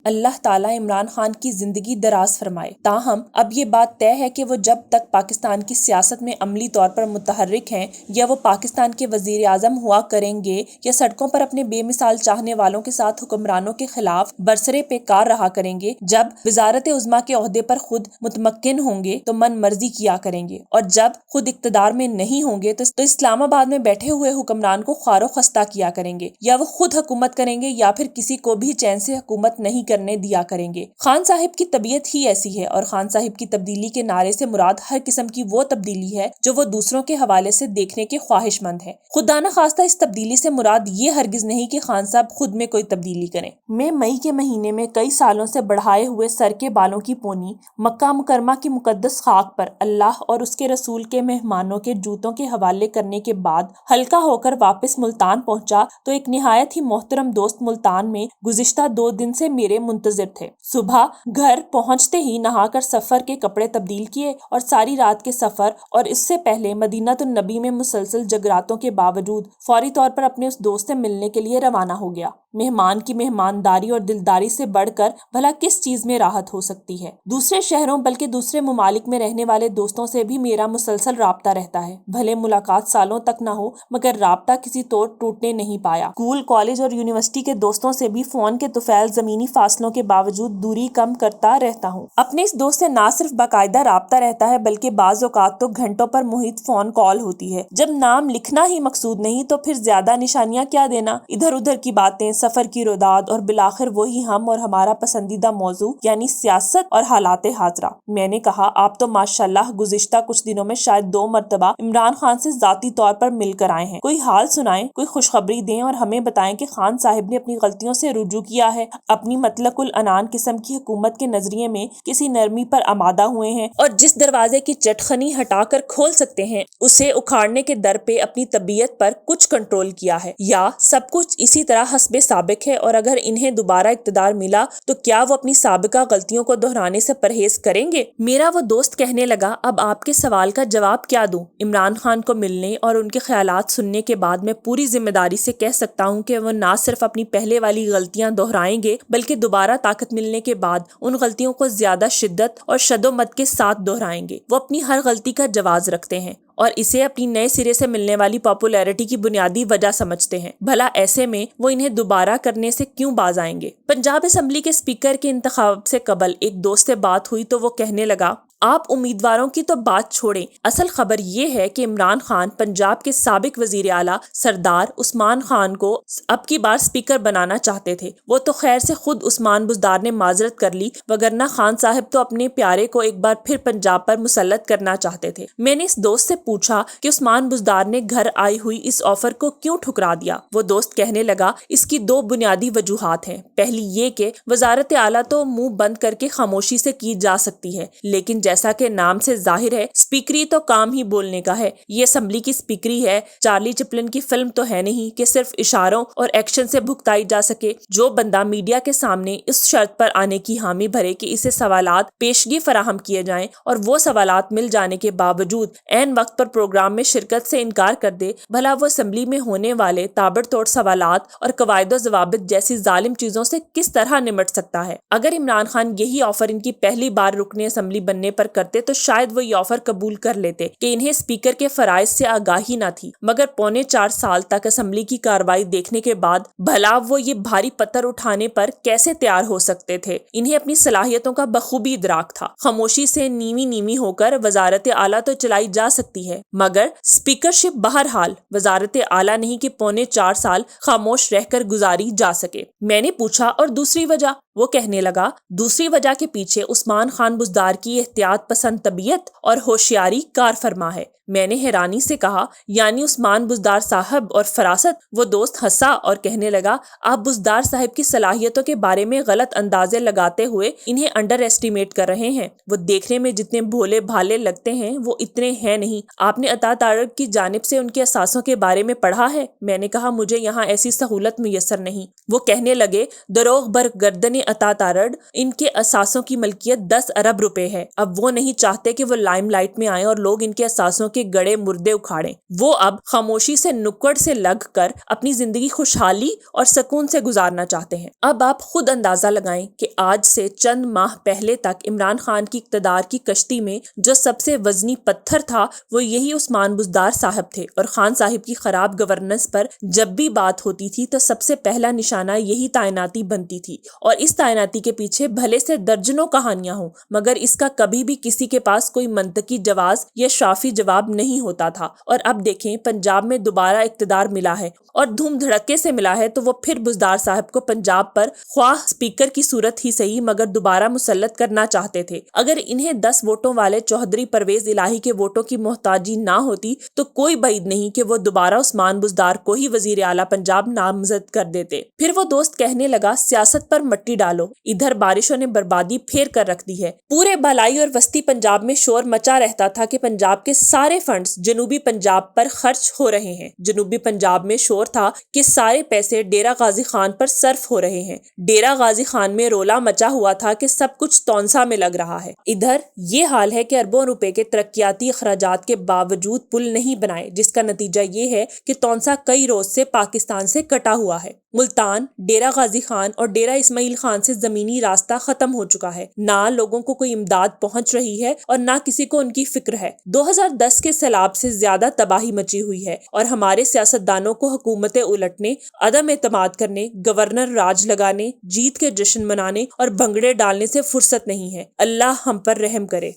اللہ تعالیٰ عمران خان کی زندگی دراز فرمائے۔ تاہم اب یہ بات طے ہے کہ وہ جب تک پاکستان کی سیاست میں عملی طور پر متحرک ہیں یا وہ پاکستان کے وزیر اعظم ہوا کریں گے یا سڑکوں پر اپنے بے مثال چاہنے والوں کے ساتھ حکمرانوں کے خلاف برسرے پہ کار رہا کریں گے، جب وزارت عظمیٰ کے عہدے پر خود متمکن ہوں گے تو من مرضی کیا کریں گے، اور جب خود اقتدار میں نہیں ہوں گے تو اسلام آباد میں بیٹھے ہوئے حکمران کو خوار و خستہ کیا کریں گے، یا وہ خود حکومت کریں گے یا پھر کسی کو بھی چین سے حکومت نہیں کرنے دیا کریں گے۔ خان صاحب کی طبیعت ہی ایسی ہے، اور خان صاحب کی تبدیلی کے نعرے سے مراد ہر قسم کی وہ تبدیلی ہے جو وہ دوسروں کے حوالے سے دیکھنے کے خواہش مند ہے۔ خدا نخواستہ اس تبدیلی سے مراد یہ ہرگز نہیں کہ خان صاحب خود میں کوئی تبدیلی کریں۔ میں مئی کے مہینے میں کئی سالوں سے بڑھائے ہوئے سر کے بالوں کی پونی مکہ مکرمہ کی مقدس خاک پر اللہ اور اس کے رسول کے مہمانوں کے جوتوں کے حوالے کرنے کے بعد ہلکا ہو کر واپس ملتان پہنچا تو ایک نہایت ہی محترم دوست ملتان میں گزشتہ 2 دن سے میرے منتظر تھے۔ صبح گھر پہنچتے ہی نہا کر سفر کے کپڑے تبدیل کیے اور ساری رات کے سفر اور اس سے پہلے مدینہ النبی میں مسلسل جگراتوں کے باوجود فوری طور پر اپنے اس دوست سے ملنے کے لیے روانہ ہو گیا۔ مہمان کی مہمانداری اور دلداری سے بڑھ کر بھلا کس چیز میں راحت ہو سکتی ہے؟ دوسرے شہروں بلکہ دوسرے ممالک میں رہنے والے دوستوں سے بھی میرا مسلسل رابطہ رہتا ہے، بھلے ملاقات سالوں تک نہ ہو مگر رابطہ کسی طور ٹوٹنے نہیں پایا۔ اسکول، کالج اور یونیورسٹی کے دوستوں سے بھی فون کے طفیل زمینی فاصلوں کے باوجود دوری کم کرتا رہتا ہوں۔ اپنے اس دوست سے نہ صرف باقاعدہ رابطہ رہتا ہے بلکہ بعض اوقات تو گھنٹوں پر محیط فون کال ہوتی ہے۔ جب نام لکھنا ہی مقصود نہیں تو پھر زیادہ نشانیاں کیا دینا؟ ادھر ادھر کی باتیں، سفر کی روداد اور بالآخر وہی ہم اور ہمارا پسندیدہ موضوع یعنی سیاست اور حالات حاضرہ۔ میں نے کہا آپ تو ماشاءاللہ گزشتہ کچھ دنوں میں شاید 2 مرتبہ عمران خان سے ذاتی طور پر مل کر آئے ہیں، کوئی حال سنائیں، کوئی خوشخبری دیں اور ہمیں بتائیں کہ خان صاحب نے اپنی غلطیوں سے رجوع کیا ہے، اپنی مطلق العنان قسم کی حکومت کے نظریے میں کسی نرمی پر آمادہ ہوئے ہیں اور جس دروازے کی چٹخنی ہٹا کر کھول سکتے ہیں اسے اکھاڑنے کے در پہ اپنی طبیعت پر کچھ کنٹرول کیا ہے، یا سب کچھ اسی طرح حسب سابق ہے اور اگر انہیں دوبارہ اقتدار ملا تو کیا وہ اپنی سابقہ غلطیوں کو دہرانے سے پرہیز کریں گے؟ میرا وہ دوست کہنے لگا اب آپ کے سوال کا جواب کیا دوں؟ عمران خان کو ملنے اور ان کے خیالات سننے کے بعد میں پوری ذمہ داری سے کہہ سکتا ہوں کہ وہ نہ صرف اپنی پہلے والی غلطیاں دہرائیں گے بلکہ دوبارہ طاقت ملنے کے بعد ان غلطیوں کو زیادہ شدت اور شد و مد کے ساتھ دہرائیں گے۔ وہ اپنی ہر غلطی کا جواز رکھتے ہیں اور اسے اپنی نئے سرے سے ملنے والی پاپولیرٹی کی بنیادی وجہ سمجھتے ہیں، بھلا ایسے میں وہ انہیں دوبارہ کرنے سے کیوں باز آئیں گے؟ پنجاب اسمبلی کے اسپیکر کے انتخاب سے قبل ایک دوست سے بات ہوئی تو وہ کہنے لگا آپ امیدواروں کی تو بات چھوڑیں، اصل خبر یہ ہے کہ عمران خان پنجاب کے سابق وزیر اعلیٰ سردار عثمان خان کو اب کی بار اسپیکر بنانا چاہتے تھے۔ وہ تو خیر سے خود عثمان بزدار نے معذرت کر لی، وگرنہ خان صاحب تو اپنے پیارے کو ایک بار پھر پنجاب پر مسلط کرنا چاہتے تھے۔ میں نے اس دوست سے پوچھا کہ عثمان بزدار نے گھر آئی ہوئی اس آفر کو کیوں ٹھکرا دیا؟ وہ دوست کہنے لگا اس کی 2 بنیادی وجوہات ہیں۔ پہلی یہ کہ وزارت اعلیٰ تو منہ بند کر کے خاموشی سے کی جا سکتی ہے، لیکن جیسا کہ نام سے ظاہر ہے اسپیکری تو کام ہی بولنے کا ہے، یہ اسمبلی کی اسپیکری ہے، چارلی چپلن کی فلم تو ہے نہیں کہ صرف اشاروں اور ایکشن سے بھگتائی جا سکے۔ جو بندہ میڈیا کے سامنے اس شرط پر آنے کی حامی بھرے کہ اسے سوالات پیشگی فراہم کیے جائیں اور وہ سوالات مل جانے کے باوجود عین وقت پر پروگرام میں شرکت سے انکار کر دے، بھلا وہ اسمبلی میں ہونے والے تابڑ توڑ سوالات اور قواعد و ضوابط جیسی ظالم چیزوں سے کس طرح نمٹ سکتا ہے؟ اگر عمران خان یہی آفر ان کی پہلی بار رکن اسمبلی بننے پر کرتے تو شاید وہ یہ آفر قبول کر لیتے کہ انہیں اسپیکر کے فرائض سے آگاہی نہ تھی، مگر 4.25 سال تک اسمبلی کی کارروائی دیکھنے کے بعد بھلا وہ یہ بھاری پتھر اٹھانے پر کیسے تیار ہو سکتے تھے؟ انہیں اپنی صلاحیتوں کا بخوبی ادراک تھا۔ خاموشی سے نیوی ہو کر وزارت اعلیٰ تو چلائی جا سکتی ہے مگر اسپیکرشپ بہرحال وزارت اعلیٰ نہیں کہ 4.25 سال خاموش رہ کر گزاری جا سکے۔ میں نے پوچھا اور دوسری وجہ؟ وہ کہنے لگا دوسری وجہ کے پیچھے عثمان خان بزدار کی احتیاط پسند طبیعت اور ہوشیاری کار فرما ہے۔ میں نے حیرانی سے کہا یعنی عثمان بزدار صاحب اور فراست؟ وہ دوست ہنسا اور کہنے لگا آپ بزدار صاحب کی صلاحیتوں کے بارے میں غلط اندازے لگاتے ہوئے انہیں انڈر ایسٹیمیٹ کر رہے ہیں، وہ دیکھنے میں جتنے بھولے بھالے لگتے ہیں وہ اتنے ہیں نہیں۔ آپ نے عطا تارڑ کی جانب سے ان کے اثاثوں کے بارے میں پڑھا ہے؟ میں نے کہا مجھے یہاں ایسی سہولت میسر نہیں۔ وہ کہنے لگے دروغ بر گردن عطا تارڑ، ان کے اثاثوں کی ملکیت 10 ارب روپے ہے، اب وہ نہیں چاہتے کہ وہ لائم لائٹ میں آئیں اور لوگ ان کے اثاثوں کے کے گڑے مردے اکھاڑیں۔ وہ اب خاموشی سے نکڑ سے لگ کر اپنی زندگی خوشحالی اور سکون سے گزارنا چاہتے ہیں۔ اب آپ خود اندازہ لگائیں کہ آج سے چند ماہ پہلے تک عمران خان کی اقتدار کی کشتی میں جو سب سے وزنی پتھر تھا وہ یہی عثمان بزدار صاحب تھے، اور خان صاحب کی خراب گورننس پر جب بھی بات ہوتی تھی تو سب سے پہلا نشانہ یہی تعیناتی بنتی تھی، اور اس تعیناتی کے پیچھے بھلے سے درجنوں کہانیاں ہوں مگر اس کا کبھی بھی کسی کے پاس کوئی منطقی جواز یا شافی جواب نہیں ہوتا تھا۔ اور اب دیکھیں پنجاب میں دوبارہ اقتدار ملا ہے اور دھوم دھڑکے سے ملا ہے تو وہ پھر بزدار صاحب کو پنجاب پر خواہ اسپیکر کی صورت ہی صحیح مگر دوبارہ مسلط کرنا چاہتے تھے۔ اگر انہیں 10 ووٹوں والے چوہدری پرویز الہی کے ووٹوں کی محتاجی نہ ہوتی تو کوئی بعید نہیں کہ وہ دوبارہ عثمان بزدار کو ہی وزیر اعلیٰ پنجاب نامزد کر دیتے۔ پھر وہ دوست کہنے لگا سیاست پر مٹی ڈالو، ادھر بارشوں نے بربادی پھیر کر رکھ دی ہے۔ پورے بالائی اور وسطی پنجاب میں شور مچا رہتا تھا کہ پنجاب کے سارے فنڈز جنوبی پنجاب پر خرچ ہو رہے ہیں۔ جنوبی پنجاب میں شور تھا کہ سارے پیسے ڈیرہ غازی خان پر صرف ہو رہے ہیں۔ ڈیرہ غازی خان میں رولا مچا ہوا تھا کہ سب کچھ تونسا میں لگ رہا ہے۔ ادھر یہ حال ہے کہ اربوں روپے کے ترقیاتی اخراجات کے باوجود پل نہیں بنائے، جس کا نتیجہ یہ ہے کہ تونسا کئی روز سے پاکستان سے کٹا ہوا ہے۔ ملتان، ڈیرہ غازی خان اور ڈیرہ اسماعیل خان سے زمینی راستہ ختم ہو چکا ہے۔ نہ لوگوں کو کوئی امداد پہنچ رہی ہے اور نہ کسی کو ان کی فکر ہے۔ 2010 کے سیلاب سے زیادہ تباہی مچی ہوئی ہے اور ہمارے سیاستدانوں کو حکومتیں الٹنے، عدم اعتماد کرنے، گورنر راج لگانے، جیت کے جشن منانے اور بھنگڑے ڈالنے سے فرصت نہیں ہے۔ اللہ ہم پر رحم کرے۔